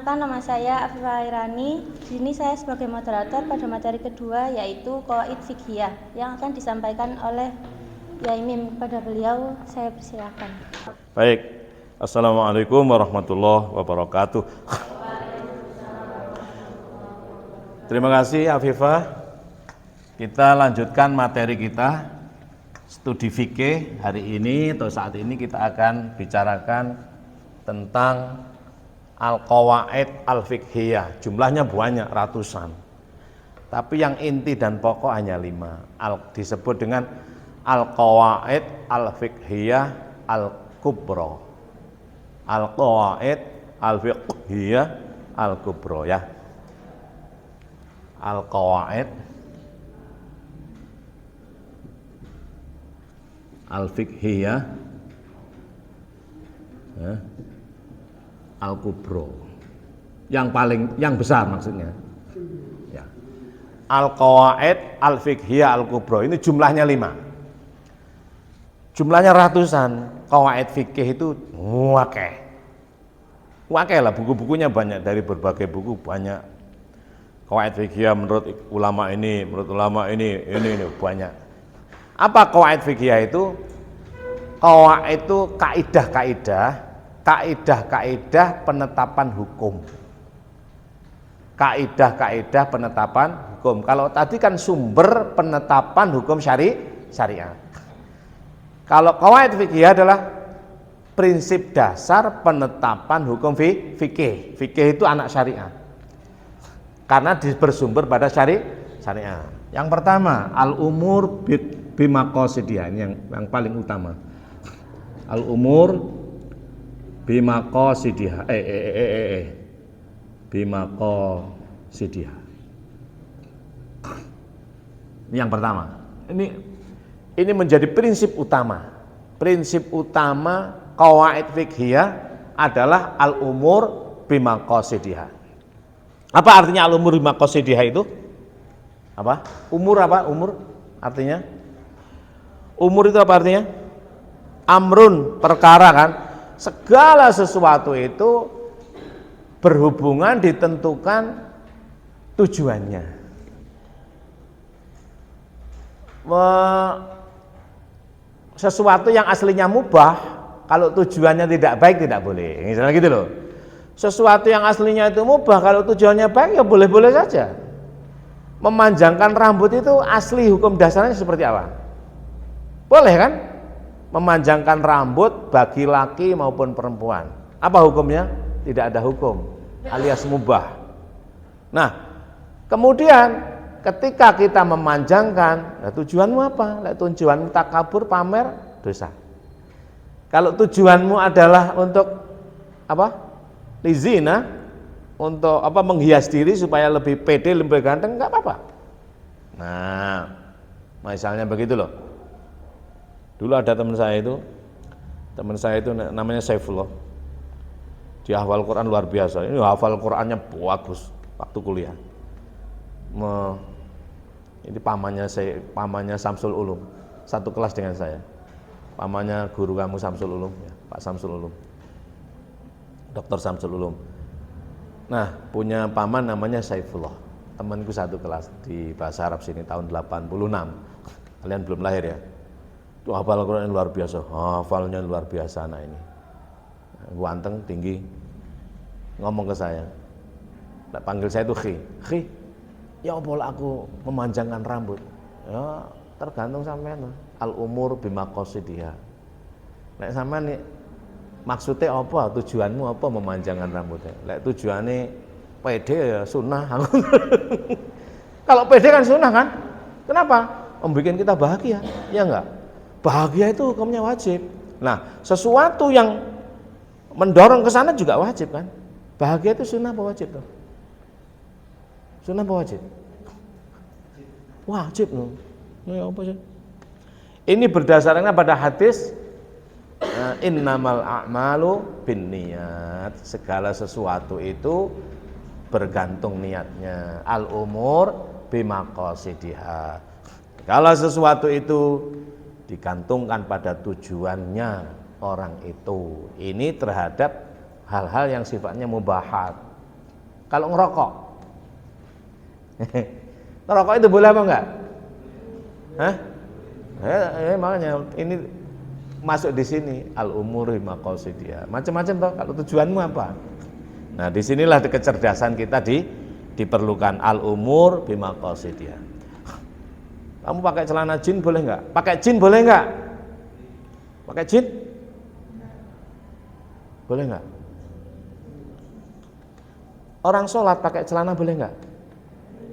Perkenalkan, nama saya Afifah Irani. Di sini saya sebagai moderator pada materi kedua, yaitu Qawaid Fiqhiyah, yang akan disampaikan oleh Yaimin. Pada beliau saya persilakan. Baik, Assalamualaikum warahmatullahi wabarakatuh. Terima kasih Afifah. Kita lanjutkan materi kita, studi fikih. Hari ini atau saat ini kita akan bicarakan tentang al-qawaid al-fiqhiyah. Jumlahnya banyak, ratusan. Tapi yang inti dan pokok hanya 5. Disebut dengan al-qawaid al-fiqhiyah al-kubra. Al-qawaid al-fiqhiyah al-kubra ya. Al-qawaid al-fiqhiyah ya, al-kubra. Yang besar maksudnya. Ya. Al-qawaid al-fiqhiyah al-kubra ini jumlahnya 5. Jumlahnya ratusan. Qawaid fikih itu wakeh lah, buku-bukunya banyak, dari berbagai buku banyak. Qawaid fikih menurut ulama ini, menurut ulama ini banyak. Apa qawaid fikih itu? Qawaid itu kaidah-kaidah penetapan hukum. Kaidah-kaidah penetapan hukum. Kalau tadi kan sumber penetapan hukum syariat. Kalau qawaid fikih adalah prinsip dasar penetapan hukum fikih. Fikih itu anak syariat. Karena bersumber pada syariat. Yang pertama, al-umur bimaqasidiyah, ini yang paling utama. Al-umur bimaqasidiyah. Bimaqasidiyah. Ini yang pertama. Ini menjadi prinsip utama. Prinsip utama qawaid fiqhiyah adalah al-umur bimaqasidiyah. Apa artinya al-umur bimaqasidiyah itu? Apa? Umur apa? Umur artinya? Umur itu apa artinya? Amrun, perkara kan? Segala sesuatu itu berhubungan ditentukan tujuannya. Sesuatu yang aslinya mubah, kalau tujuannya tidak baik tidak boleh. Misalnya gitu loh. Sesuatu yang aslinya itu mubah, kalau tujuannya baik ya boleh-boleh saja. Memanjangkan rambut itu asli hukum dasarnya seperti apa? Boleh kan? Memanjangkan rambut bagi laki maupun perempuan. Apa hukumnya? Tidak ada hukum, alias mubah. Nah, kemudian ketika kita memanjangkan, nah tujuanmu apa? Tujuanmu takabur, pamer, dosa. Kalau tujuanmu adalah untuk apa? Lizina, untuk apa, menghias diri supaya lebih pede, lebih ganteng, nggak apa-apa. Nah, misalnya begitu loh. Dulu ada teman saya itu namanya Saifullah. Dia hafal Quran luar biasa. Ini hafal Qurannya bagus waktu kuliah. Ini pamannya Samsul Ulum, satu kelas dengan saya. Pamannya guru kamu Samsul Ulum, ya, Pak Samsul Ulum. Dr. Samsul Ulum. Nah, punya paman namanya Saifullah. Temanku satu kelas di bahasa Arab sini tahun 86. Kalian belum lahir ya? Itu hafal Al-Quran luar biasa. Hafalnya luar biasa anak ini. Ganteng, tinggi. Ngomong ke saya. Panggil saya itu Khi. Ya apa aku memanjangkan rambut? Ya, tergantung sampean. Al-umur bimaqasidiyah. Nek sampean nih maksudnya apa? Tujuanmu apa memanjangkan rambutnya? Lek tujuannya pede ya sunnah. Kalau pede kan sunnah kan? Kenapa? Membuat kita bahagia, ya enggak? Bahagia itu hukumnya wajib. Nah, sesuatu yang mendorong ke sana juga wajib kan? Bahagia itu sunnah apa wajib tuh? Sunnah apa wajib? Wajib loh. Nah, apa sih? Ini berdasarkan pada hadis innamal a'malu binniyat. Segala sesuatu itu bergantung niatnya. Al-umur bimaqasidihha. Kalau sesuatu itu digantungkan pada tujuannya orang itu. Ini terhadap hal-hal yang sifatnya mubahat. Kalau ngerokok. Ngerokok itu boleh apa enggak? Hah? Makanya ini masuk di sini al-umur maqasidiha. Macam-macam toh, kalau tujuanmu apa? Nah, disinilah kecerdasan kita diperlukan al-umur bimaqasidiha. Kamu pakai celana jin boleh enggak? Pakai jin boleh enggak? Pakai jin? Boleh enggak? Orang sholat pakai celana boleh enggak?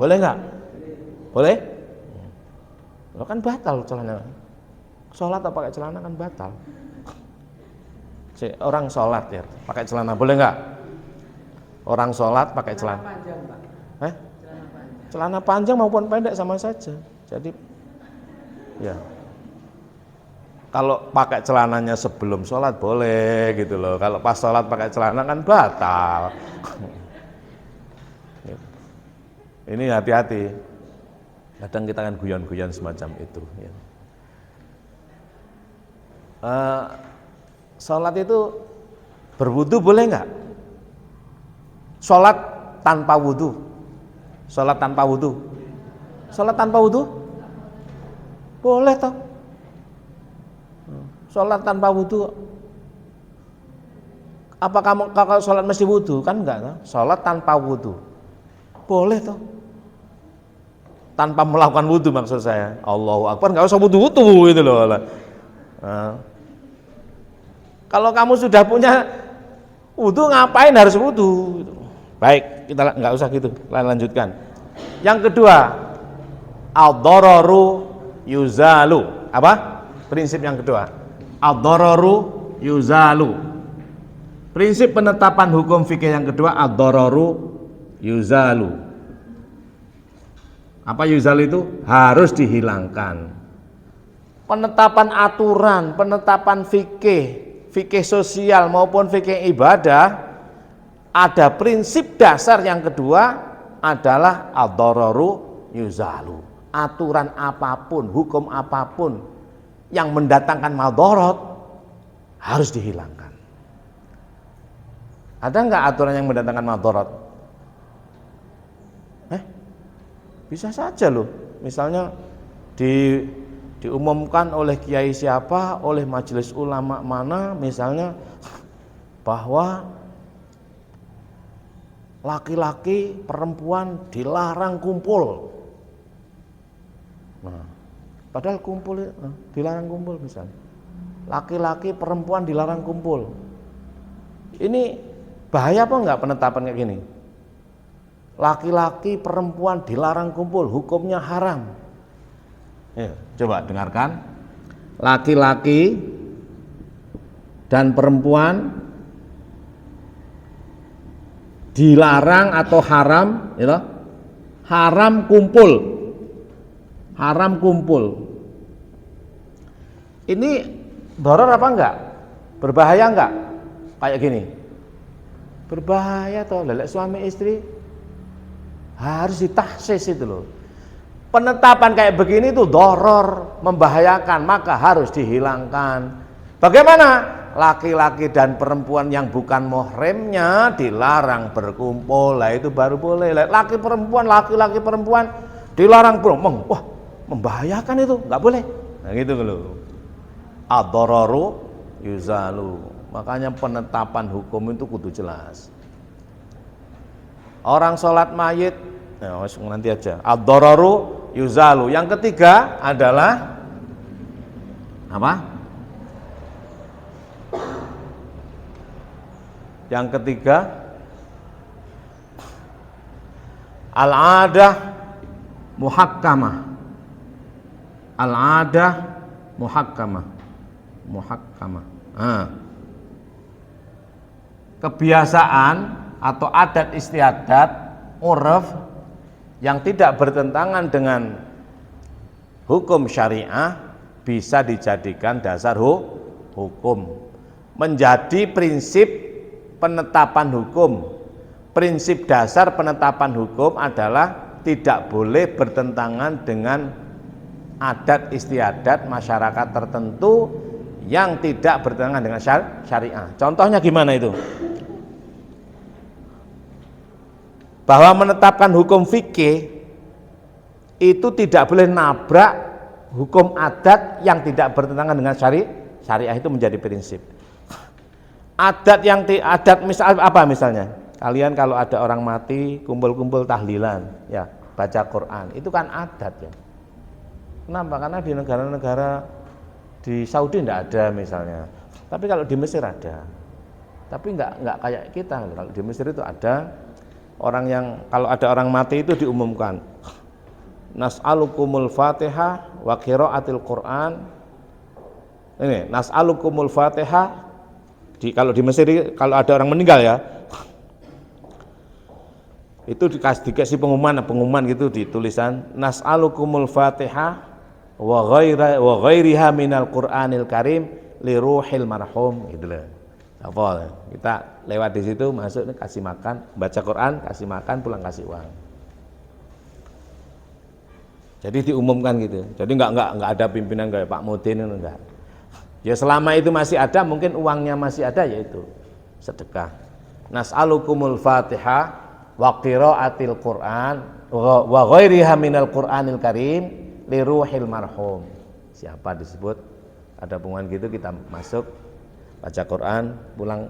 Boleh enggak? Boleh? Lo kan batal celana. Sholat atau pakai celana kan batal. Orang sholat ya pakai celana boleh enggak? Orang sholat pakai celana panjang, Pak. Celana panjang maupun pendek sama saja. Jadi ya kalau pakai celananya sebelum sholat boleh gitu loh. Kalau pas sholat pakai celana kan batal. Ini hati-hati. Kadang kita kan guyon-guyon semacam itu. Ya. Sholat itu berwudu boleh nggak? Sholat tanpa wudu. Sholat tanpa wudu. Sholat tanpa wudu? Boleh toh. Sholat tanpa wudu. Apa kamu kalau sholat mesti wudu? Kan enggak toh? Sholat tanpa wudu. Boleh toh. Tanpa melakukan wudu maksud saya. Allahu Akbar, enggak usah wudu-wudu gitu loh. Nah. Kalau kamu sudah punya wudu, ngapain harus wudu? Baik, kita enggak usah gitu. Lanjutkan. Yang kedua, ad-dararu yuzalu. Apa? Prinsip yang kedua. Ad-dararu yuzalu. Prinsip penetapan hukum fikih yang kedua, ad-dararu yuzalu. Apa yuzalu itu? Harus dihilangkan. Penetapan aturan, penetapan fikih sosial maupun fikih ibadah, ada prinsip dasar yang kedua adalah ad-dararu yuzalu. Aturan apapun, hukum apapun yang mendatangkan madarat harus dihilangkan. Ada enggak aturan yang mendatangkan madarat? Bisa saja loh. Misalnya diumumkan oleh kiai siapa, oleh majelis ulama mana, misalnya bahwa laki-laki perempuan dilarang kumpul. Nah, padahal kumpul dilarang kumpul misalnya. Laki-laki perempuan dilarang kumpul. Ini bahaya apa enggak penetapan kayak gini? Laki-laki perempuan dilarang kumpul, hukumnya haram. Ya, coba dengarkan. Laki-laki dan perempuan dilarang atau haram, ya, haram kumpul. Haram kumpul. Ini darar apa enggak? Berbahaya enggak? Kayak gini. Berbahaya toh, lelek suami istri harus ditahsis itu loh. Penetapan kayak begini itu doror, membahayakan, maka harus dihilangkan. Bagaimana? Laki-laki dan perempuan yang bukan muhrimnya dilarang berkumpul, lah itu baru boleh. Laki-laki perempuan dilarang berkumpul, wah membahayakan itu, nggak boleh. Nah gitu loh. Ad-dararu yuzalu. Makanya penetapan hukum itu kudu jelas. Orang sholat mayit, ya, nanti aja. Ad-dararu yuzalu. Yang ketiga adalah apa? Yang ketiga al-adah muhakkamah. Al-adah muhakkamah. Kebiasaan atau adat istiadat, uruf yang tidak bertentangan dengan hukum syariah bisa dijadikan dasar hukum. Menjadi prinsip penetapan hukum. Prinsip dasar penetapan hukum adalah tidak boleh bertentangan dengan adat istiadat masyarakat tertentu yang tidak bertentangan dengan syariah. Contohnya gimana itu? bahwa menetapkan hukum fikih itu tidak boleh nabrak hukum adat yang tidak bertentangan dengan syariah, itu menjadi prinsip. Adat misal apa misalnya? Kalian kalau ada orang mati kumpul-kumpul tahlilan, ya, baca Quran, itu kan adat ya. Kenapa? Karena di negara-negara di Saudi tidak ada misalnya. Tapi kalau di Mesir ada. Tapi enggak kayak kita. Kalau di Mesir itu ada orang yang kalau ada orang mati itu diumumkan nas'alukumul Fatihah wa qiraatil Quran. Ini nas'alukumul Fatihah. Kalau di Mesir kalau ada orang meninggal ya, itu dikasih pengumuman gitu di tulisan nas'alukumul Fatihah wa ghairiha minal Qur'anil Karim li ruhil marhum gitu loh. Apa? Kita lewat di situ masuk kasih makan, baca Quran, kasih makan, pulang kasih uang. Jadi diumumkan gitu. Jadi enggak ada pimpinan kayak Pak Mudin itu enggak. Ya selama itu masih ada, mungkin uangnya masih ada, yaitu sedekah. Nas'alukumul Fatihah wa qiraatil Quran wa ghairiha minal Qur'anil Karim li ruhil marhum. Siapa disebut ada pengumuman gitu, kita masuk baca Quran, pulang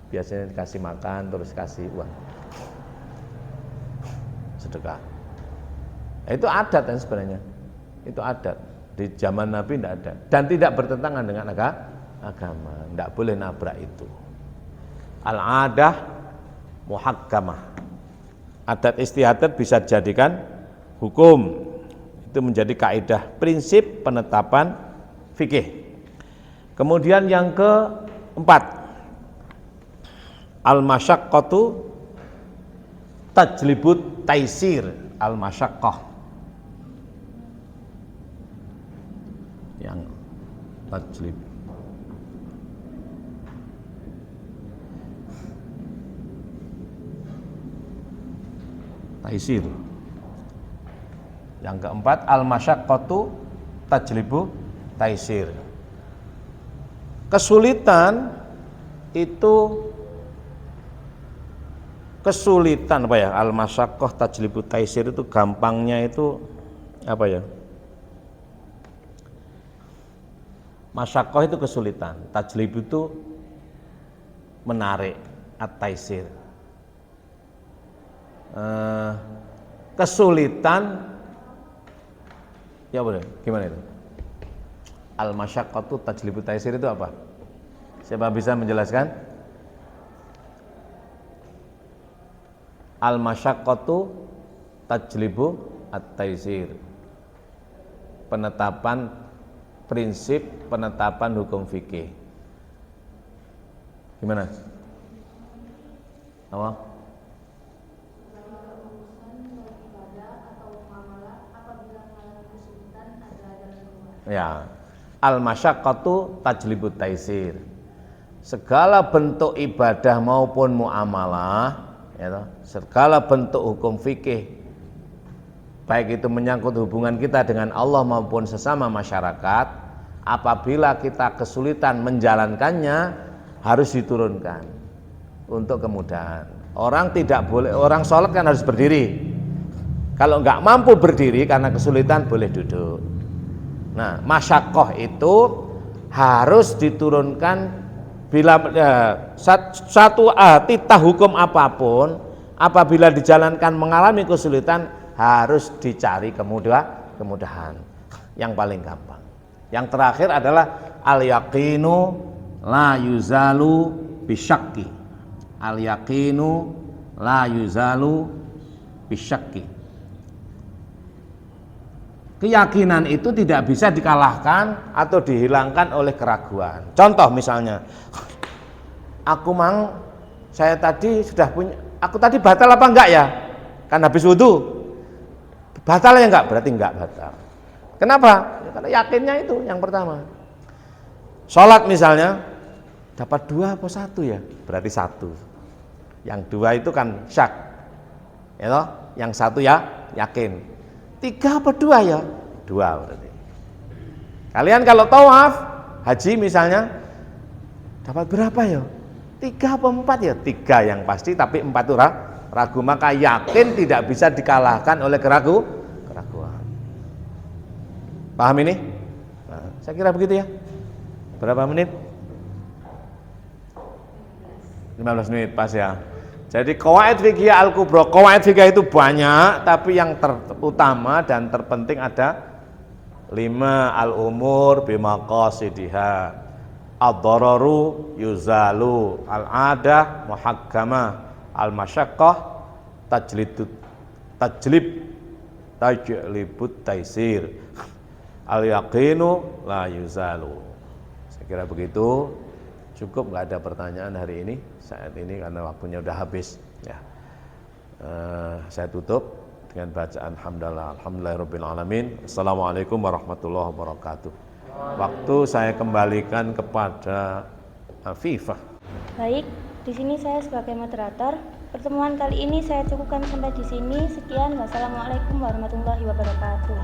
biasanya dikasih makan, terus kasih uang, sedekah. Nah, itu adat kan sebenarnya, itu adat di zaman Nabi tidak ada dan tidak bertentangan dengan agama, tidak boleh nabrak itu. Al-adah muhakkamah, adat istiadat bisa dijadikan hukum, itu menjadi kaidah prinsip penetapan fikih. Kemudian yang keempat, al-masyaqqatu tajlibut taisir. Al-masyaqqah yang tajlib taisir. Yang keempat, al-masyaqqatu tajlibu taisir. Kesulitan itu apa ya? Al-masyaqqah tajlibu taisir itu gampangnya itu apa ya? Masyaqqah itu kesulitan, tajlib itu menarik, at-taisir. Kesulitan ya boleh, gimana itu? Al-masyaqqatu tajlibu taisir itu apa? Siapa bisa menjelaskan? Al-masyaqqatu tajlibu at-taisir. Penetapan prinsip penetapan hukum fikih. Gimana? Apa? Ya, al-masyaqqatu tajlibut taisir. Segala bentuk ibadah maupun muamalah, ya, segala bentuk hukum fikih, baik itu menyangkut hubungan kita dengan Allah maupun sesama masyarakat, apabila kita kesulitan menjalankannya, harus diturunkan untuk kemudahan. Orang tidak boleh, orang sholat kan harus berdiri. Kalau nggak mampu berdiri karena kesulitan, boleh duduk. Nah, masyaqqah itu harus diturunkan bila satu titah hukum apapun apabila dijalankan mengalami kesulitan harus dicari kemudahan yang paling gampang. Yang terakhir adalah al-yaqinu la yuzalu bisyakki. Al-yaqinu la yuzalu bisyakki. Keyakinan itu tidak bisa dikalahkan atau dihilangkan oleh keraguan. Contoh misalnya, saya tadi sudah punya, aku tadi batal apa enggak ya? Kan habis wudu. Batal ya enggak? Berarti enggak batal. Kenapa? Ya, karena yakinnya itu yang pertama. Sholat misalnya, dapat 2 apa 1 ya? Berarti 1. Yang 2 itu kan syak. Ya toh? Yang 1 ya yakin. 3 apa 2 ya? 2 berarti. Kalian kalau tawaf haji misalnya dapat berapa ya? 3 apa 4 ya? 3 yang pasti, tapi 4 itu ragu, maka yakin tidak bisa dikalahkan oleh keraguan. Paham ini? Nah, saya kira begitu ya. Berapa menit? 15 menit pas ya. Jadi qawaid fiqhiyah al-kubra, qawaid fikih itu banyak, tapi yang terutama dan terpenting ada 5. Al-umur bimaqasidiha, ad-dararu yuzalu, al-adah muhakkamah, al-masyaqqah tajlibut taisir, al-yaqinu la yuzalu. Saya kira begitu. Cukup, nggak ada pertanyaan hari ini saat ini karena waktunya udah habis ya. Saya tutup dengan bacaan alhamdulillahirabbil alamin. Assalamualaikum warahmatullahi wabarakatuh. Waktu saya kembalikan kepada Afifah. Baik, di sini saya sebagai moderator. Pertemuan kali ini saya cukupkan sampai di sini. Sekian, wassalamualaikum warahmatullahi wabarakatuh.